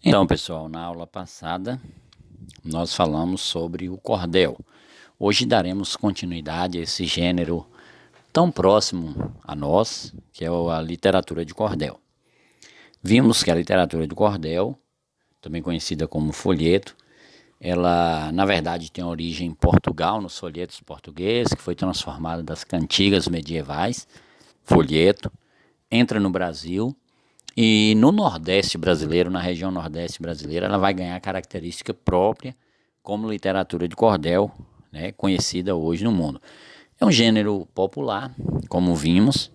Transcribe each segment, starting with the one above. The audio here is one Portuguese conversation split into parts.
Então, pessoal, na aula passada nós falamos sobre o cordel. Hoje daremos continuidade a esse gênero tão próximo a nós, que é a literatura de cordel. Vimos que a literatura de cordel, também conhecida como folheto, ela na verdade tem origem em Portugal, nos folhetos portugueses, que foi transformada das cantigas medievais, folheto, entra no Brasil. E no Nordeste brasileiro, na região Nordeste brasileira, ela vai ganhar característica própria como literatura de cordel, né, conhecida hoje no mundo. É um gênero popular, como vimos,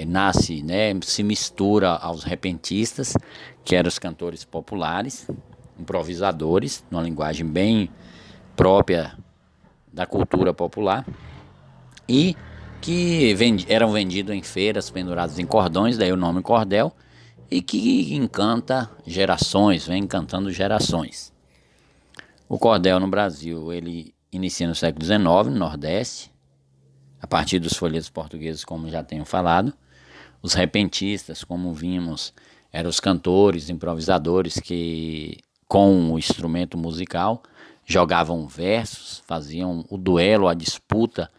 nasce, né, se mistura aos repentistas, que eram os cantores populares, improvisadores, numa linguagem bem própria da cultura popular, e que eram vendidos em feiras, pendurados em cordões, daí o nome cordel, e que encanta gerações, vem encantando gerações. O cordel no Brasil, ele inicia no século XIX, no Nordeste, a partir dos folhetos portugueses, como já tenho falado. Os repentistas, como vimos, eram os cantores, improvisadores que, com o instrumento musical, jogavam versos, faziam o duelo, a disputa,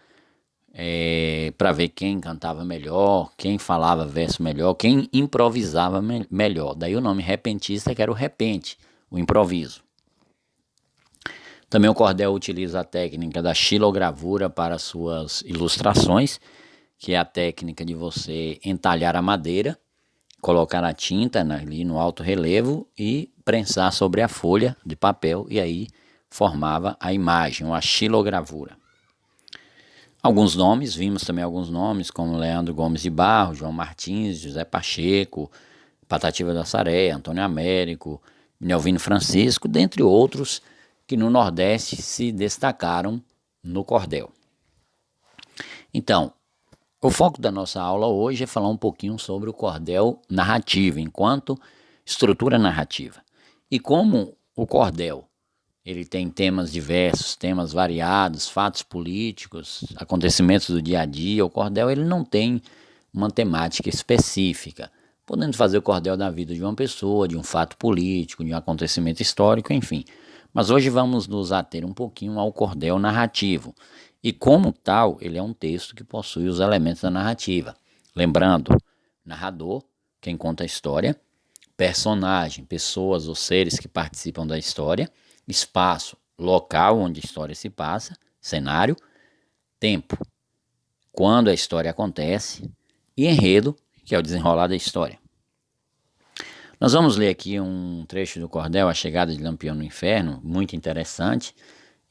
para ver quem cantava melhor, quem falava verso melhor, quem improvisava melhor. Daí o nome repentista, que era o repente, o improviso. Também o cordel utiliza a técnica da xilogravura para suas ilustrações, que é a técnica de você entalhar a madeira, colocar a tinta ali no alto relevo e prensar sobre a folha de papel, e aí formava a imagem, a xilogravura. Alguns nomes, vimos também alguns nomes, como Leandro Gomes de Barros, João Martins, José Pacheco, Patativa da Saré, Antônio Américo, Melvino Francisco, dentre outros que no Nordeste se destacaram no cordel. Então, o foco da nossa aula hoje é falar um pouquinho sobre o cordel narrativo, enquanto estrutura narrativa. E como o cordel ele tem temas diversos, temas variados, fatos políticos, acontecimentos do dia a dia. O cordel ele não tem uma temática específica, podendo fazer o cordel da vida de uma pessoa, de um fato político, de um acontecimento histórico, enfim. Mas hoje vamos nos ater um pouquinho ao cordel narrativo. E como tal, ele é um texto que possui os elementos da narrativa. Lembrando, narrador, quem conta a história, personagem, pessoas ou seres que participam da história, espaço, local onde a história se passa, cenário, tempo, quando a história acontece, e enredo, que é o desenrolar da história. Nós vamos ler aqui um trecho do cordel, A Chegada de Lampião no Inferno, muito interessante,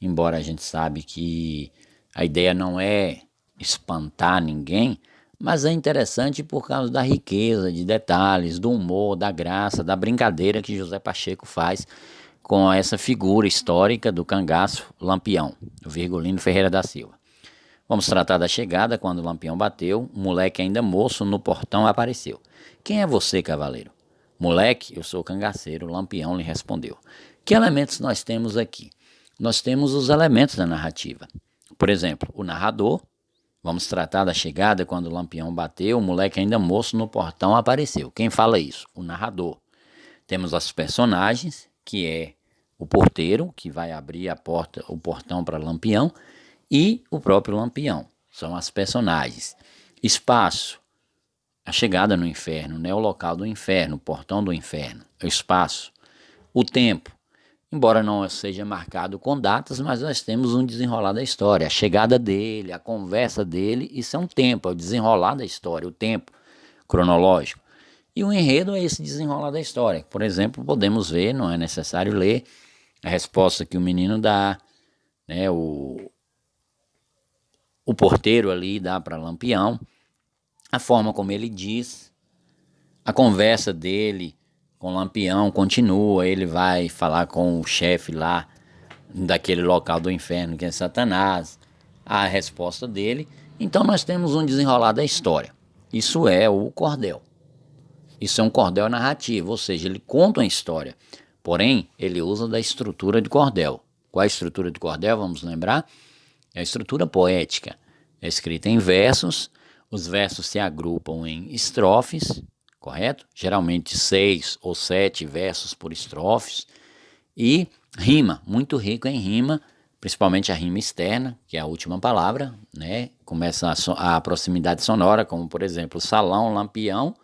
embora a gente sabe que a ideia não é espantar ninguém, mas é interessante por causa da riqueza de detalhes, do humor, da graça, da brincadeira que José Pacheco faz com essa figura histórica do cangaço Lampião, o Virgulino Ferreira da Silva. Vamos tratar da chegada. Quando o Lampião bateu, um moleque ainda moço no portão apareceu. Quem é você, cavaleiro? Moleque, eu sou o cangaceiro, o Lampião lhe respondeu. Que elementos nós temos aqui? Nós temos os elementos da narrativa. Por exemplo, o narrador. Vamos tratar da chegada. Quando o Lampião bateu, o moleque ainda moço no portão apareceu. Quem fala isso? O narrador. Temos os personagens, que é o porteiro, que vai abrir a porta, o portão para Lampião, e o próprio Lampião. São as personagens. Espaço, a chegada no inferno, né? O local do inferno, o portão do inferno, o espaço. O tempo, embora não seja marcado com datas, mas nós temos um desenrolar da história. A chegada dele, a conversa dele, isso é um tempo, é o desenrolar da história, o tempo cronológico. E o enredo é esse desenrolar da história. Por exemplo, podemos ver, não é necessário ler, a resposta que o menino dá, né, o porteiro ali dá para Lampião, a forma como ele diz, a conversa dele com Lampião continua, ele vai falar com o chefe lá daquele local do inferno que é Satanás, a resposta dele. Então nós temos um desenrolar da história. Isso é o cordel. Isso é um cordel narrativo, ou seja, ele conta uma história, porém ele usa da estrutura de cordel. Qual é a estrutura de cordel? Vamos lembrar? É a estrutura poética. É escrita em versos, os versos se agrupam em estrofes, correto? Geralmente 6 ou 7 versos por estrofes. E rima, muito rico em rima, principalmente a rima externa, que é a última palavra, né? Começa a proximidade sonora, como por exemplo, salão, lampião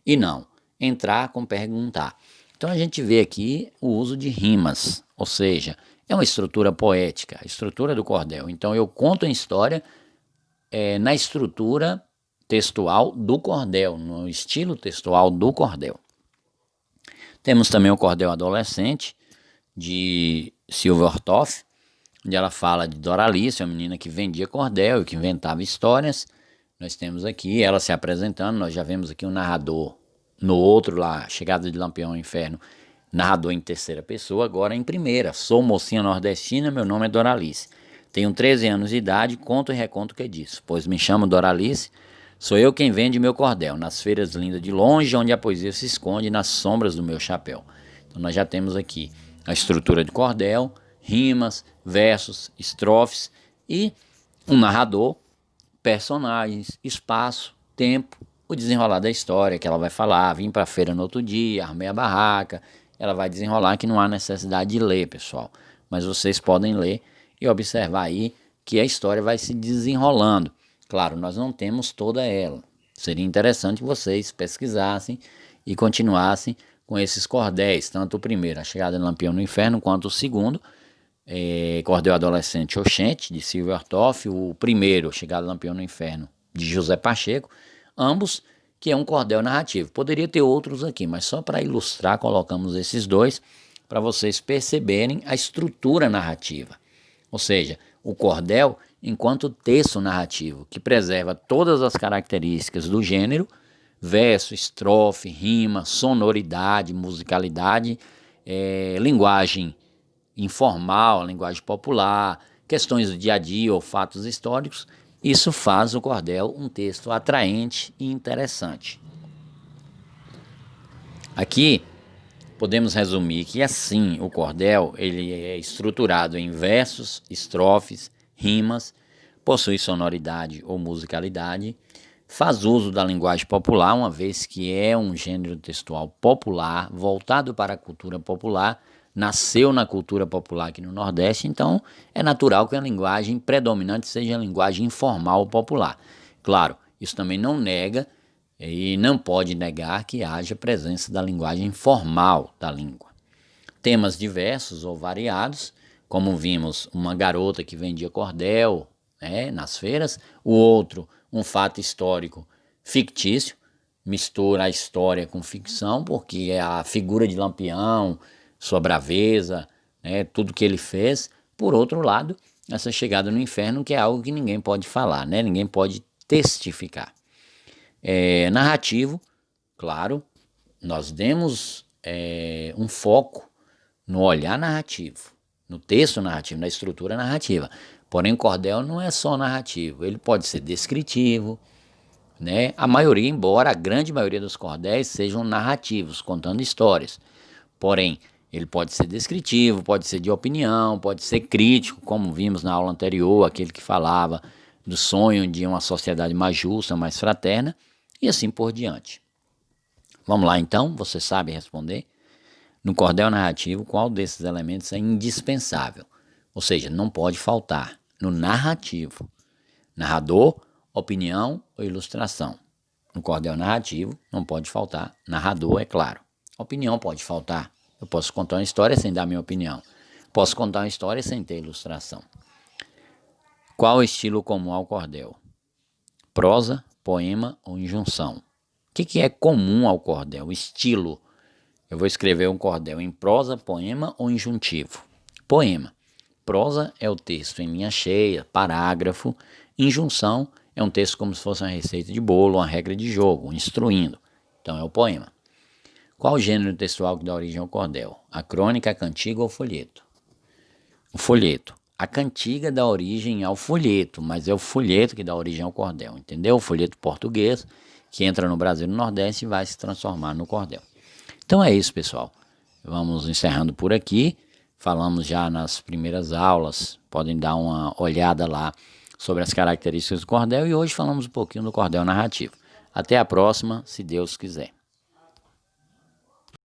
e não. Entrar com perguntar. Então a gente vê aqui o uso de rimas, ou seja, é uma estrutura poética, a estrutura do cordel. Então eu conto a história na estrutura textual do cordel, no estilo textual do cordel. Temos também o cordel adolescente, de Silvia Ortoff, onde ela fala de Doralice, uma menina que vendia cordel e que inventava histórias. Nós temos aqui ela se apresentando, nós já vemos aqui um narrador no outro lá, Chegada de Lampião ao Inferno, narrador em terceira pessoa, agora em primeira. Sou mocinha nordestina, meu nome é Doralice. Tenho 13 anos de idade, conto e reconto o que disse, pois me chamo Doralice, sou eu quem vende meu cordel, nas feiras lindas de longe, onde a poesia se esconde nas sombras do meu chapéu. Então nós já temos aqui a estrutura de cordel, rimas, versos, estrofes e um narrador, personagens, espaço, tempo, o desenrolar da história que ela vai falar, vim para a feira no outro dia, armei a barraca, ela vai desenrolar que não há necessidade de ler, pessoal, mas vocês podem ler e observar aí que a história vai se desenrolando. Claro, nós não temos toda ela, seria interessante vocês pesquisassem e continuassem com esses cordéis, tanto o primeiro, A Chegada de Lampião no Inferno, quanto o segundo, Cordel Adolescente Oxente, de Silvia Ortoff, o primeiro, Chegada de Lampião no Inferno, de José Pacheco, ambos que é um cordel narrativo. Poderia ter outros aqui, mas só para ilustrar colocamos esses dois, para vocês perceberem a estrutura narrativa. Ou seja, o cordel enquanto texto narrativo, que preserva todas as características do gênero, verso, estrofe, rima, sonoridade, musicalidade, linguagem informal, linguagem popular, questões do dia a dia ou fatos históricos. Isso faz o cordel um texto atraente e interessante. Aqui podemos resumir que assim o cordel ele é estruturado em versos, estrofes, rimas, possui sonoridade ou musicalidade, faz uso da linguagem popular, uma vez que é um gênero textual popular, voltado para a cultura popular, nasceu na cultura popular aqui no Nordeste, então é natural que a linguagem predominante seja a linguagem informal popular. Claro, isso também não nega e não pode negar que haja presença da linguagem formal da língua. Temas diversos ou variados, como vimos uma garota que vendia cordel nas feiras, o outro um fato histórico fictício, mistura a história com ficção, porque é a figura de Lampião, sua braveza, tudo que ele fez. Por outro lado, essa chegada no inferno, que é algo que ninguém pode falar, ninguém pode testificar. Narrativo, claro, nós demos um foco no olhar narrativo, no texto narrativo, na estrutura narrativa. Porém, o cordel não é só narrativo, ele pode ser descritivo, a maioria, embora a grande maioria dos cordéis sejam narrativos, contando histórias. Porém, ele pode ser descritivo, pode ser de opinião, pode ser crítico, como vimos na aula anterior, aquele que falava do sonho de uma sociedade mais justa, mais fraterna, e assim por diante. Vamos lá então, você sabe responder? No cordel narrativo, qual desses elementos é indispensável? Ou seja, não pode faltar no narrativo. Narrador, opinião ou ilustração. No cordel narrativo, não pode faltar narrador, é claro. Opinião pode faltar. Eu posso contar uma história sem dar minha opinião. Posso contar uma história sem ter ilustração. Qual o estilo comum ao cordel? Prosa, poema ou injunção? O que é comum ao cordel? O estilo. Eu vou escrever um cordel em prosa, poema ou injuntivo? Poema. Prosa é o texto em linha cheia, parágrafo. Injunção é um texto como se fosse uma receita de bolo, uma regra de jogo, instruindo. Então é o poema. Qual o gênero textual que dá origem ao cordel? A crônica, a cantiga ou o folheto? O folheto. A cantiga dá origem ao folheto, mas é o folheto que dá origem ao cordel, entendeu? O folheto português, que entra no Brasil e no Nordeste e vai se transformar no cordel. Então é isso, pessoal. Vamos encerrando por aqui. Falamos já nas primeiras aulas, podem dar uma olhada lá sobre as características do cordel e hoje falamos um pouquinho do cordel narrativo. Até a próxima, se Deus quiser.